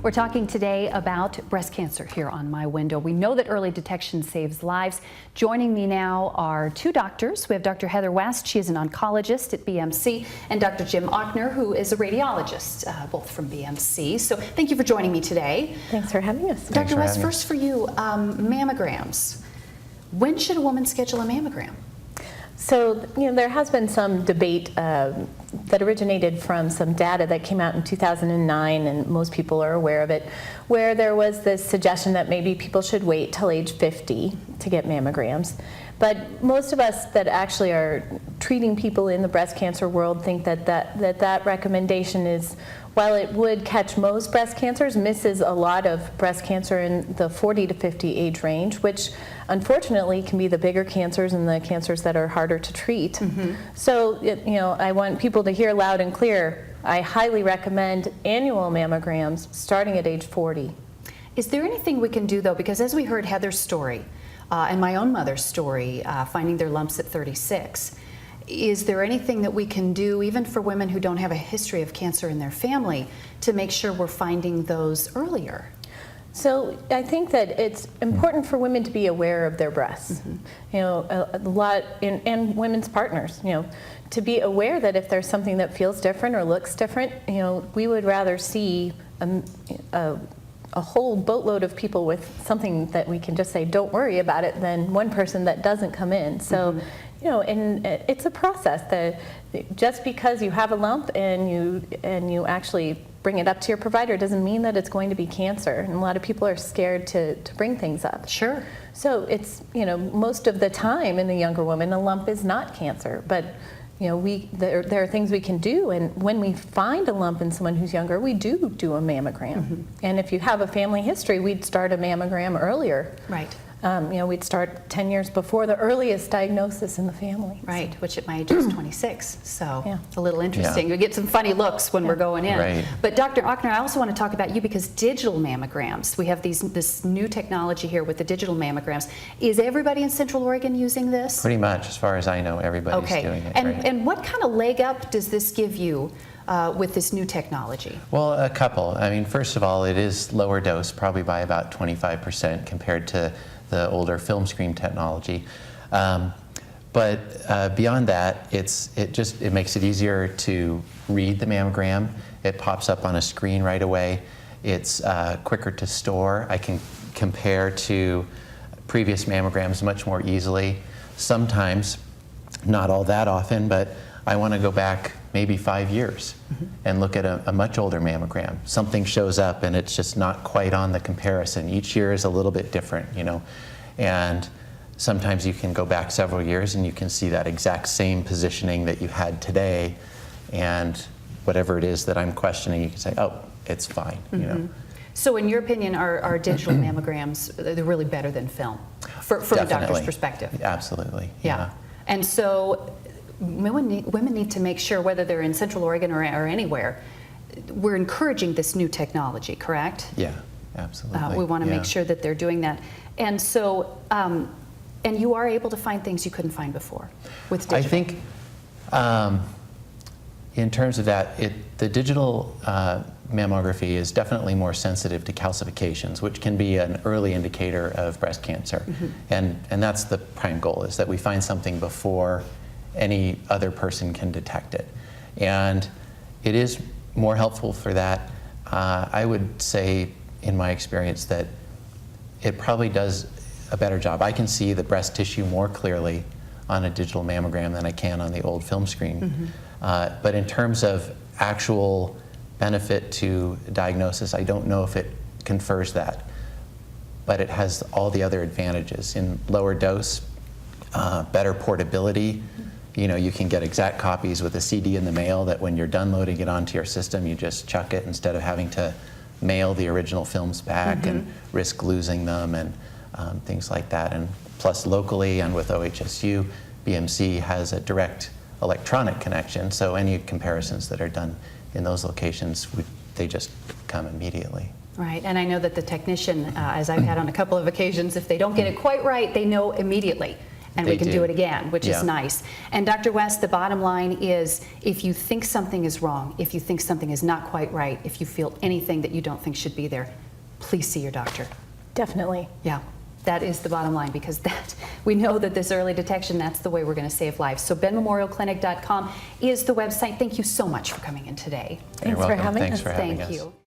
We're talking today about breast cancer here on MyWindow. We know that early detection saves lives. Joining me now are two doctors. We have Dr. Heather West, she is an oncologist at BMC, and Dr. Jim Ockner, who is a radiologist, both from BMC. So thank you for joining me today. Thanks for having us. Dr. West, first for you, mammograms. When should a woman schedule a mammogram? So, there has been some debate that originated from some data that came out in 2009, and most people are aware of it, where there was this suggestion that maybe people should wait till age 50 to get mammograms. But most of us that actually are treating people in the breast cancer world think that recommendation is, while it would catch most breast cancers, misses a lot of breast cancer in the 40 to 50 age range, which unfortunately can be the bigger cancers and the cancers that are harder to treat. So, I want people to hear loud and clear, I highly recommend annual mammograms starting at age 40. Is there anything we can do, though, because as we heard Heather's story, and my own mother's story, finding their lumps at 36, is there anything that we can do, even for women who don't have a history of cancer in their family, to make sure we're finding those earlier? So I think that it's important for women to be aware of their breasts, a lot, and women's partners, to be aware that if there's something that feels different or looks different, we would rather see a whole boatload of people with something that we can just say, don't worry about it, than one person that doesn't come in. So, and it's a process that just because you have a lump and you actually bring it up to your provider doesn't mean that it's going to be cancer. And a lot of people are scared to bring things up. Sure. So it's, most of the time in a younger woman, a lump is not cancer. But there are things we can do, and when we find a lump in someone who's younger, we do a mammogram. And if you have a family history, we'd start a mammogram earlier. Right. We'd start 10 years before the earliest diagnosis in the family. Right, which at my age is 26, so Yeah. a little interesting. We get some funny looks when we're going in. Right. But Dr. Ockner, I also want to talk about you because digital mammograms, we have this new technology here with the digital mammograms. Is everybody in Central Oregon using this? Pretty much, as far as I know, everybody's doing it. And what kind of leg up does this give you with this new technology? Well, a couple. I mean, first of all, it is lower dose, probably by about 25% compared to the older film screen technology. But beyond that, it makes it easier to read the mammogram. It pops up on a screen right away. It's quicker to store. I can compare to previous mammograms much more easily. Sometimes, not all that often, but I want to go back maybe 5 years and look at a much older mammogram. Something shows up and it's just not quite on the comparison. Each year is a little bit different, and sometimes you can go back several years and you can see that exact same positioning that you had today, and whatever it is that I'm questioning, you can say, oh, it's fine. So in your opinion, are digital mammograms, they're really better than film from a doctor's perspective? Absolutely. Yeah. And so women need to make sure, whether they're in Central Oregon or anywhere, we're encouraging this new technology, correct? Yeah, absolutely. We want to make sure that they're doing that. And so, and you are able to find things you couldn't find before with digital. I think in terms of that, the digital mammography is definitely more sensitive to calcifications, which can be an early indicator of breast cancer. And that's the prime goal, is that we find something before any other person can detect it. And it is more helpful for that. I would say, in my experience, that it probably does a better job. I can see the breast tissue more clearly on a digital mammogram than I can on the old film screen. But in terms of actual benefit to diagnosis, I don't know if it confers that. But it has all the other advantages. In lower dose, better portability. You can get exact copies with a CD in the mail that when you're done loading it onto your system, you just chuck it instead of having to mail the original films back and risk losing them and things like that. And plus locally and with OHSU, BMC has a direct electronic connection, so any comparisons that are done in those locations, they just come immediately. Right, and I know that the technician, as I've had on a couple of occasions, if they don't get it quite right, they know immediately. and They we can do do. it again, which Yeah. is nice. And Dr. West, the bottom line is, if you think something is wrong, if you think something is not quite right, if you feel anything that you don't think should be there, please see your doctor. Definitely. Yeah, that is the bottom line, because we know that this early detection, that's the way we're going to save lives. So benmemorialclinic.com is the website. Thank you so much for coming in today. Thanks You're for welcome. having Thanks us. for having Thank us. you.